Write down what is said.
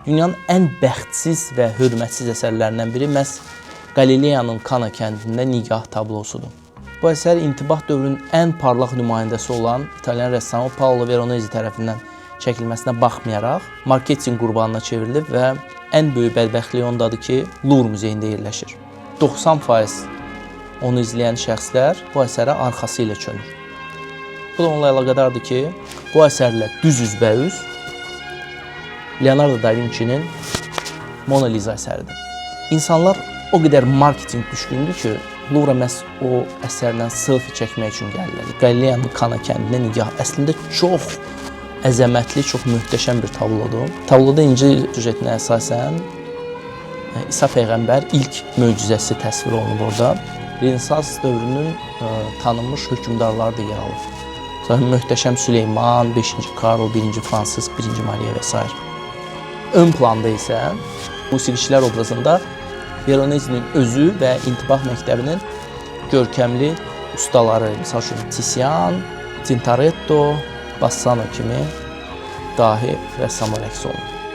Dünyanın ən bəxtsiz və hörmətsiz əsərlərindən biri məhz Qalileyanın Kana kəndində Nigah tablosudur. Bu əsər intibah dövrünün ən parlaq nümayəndəsi olan İtalyan rəssamı Paolo Veronese tərəfindən çəkilməsinə baxmayaraq marketinq qurbanına çevrilib və ən böyük bədbəxtliyi ondadır ki, Louvre muzeyində yerləşir. 90% onu izləyən şəxslər bu əsərə arxası ilə çönür. Bu da onunla əlaqədardır ki, bu əsərlə düz üzbəüz Leonardo da Vinci'nin Mona Lisa əsəridir. İnsanlar o qədər marketinq düşkündür ki, Louvre məhz o əsərlə selfie çəkmək üçün gəlirlər. Qalileyanın Kana kəndində Nigah əslində çox əzəmətli, çox möhtəşəm bir tablodur. Tabloda İncil süjetinə əsasən İsa Peyğəmbər ilk möcüzəsi təsvir olunub orada. Rensans dövrünün tanınmış hökmdarları da yer alır. Sonra möhtəşəm Süleyman, 5-ci Karl, 1-ci Fransız, 1-ci Mariya və s. Ön planda isə musiqiçilər obrazında Veronese'nin özü və intibah məktəbinin görkəmli ustaları, misal üçün Titian, Tintoretto, Bassano kimi dahi rəssamlar əks olunur.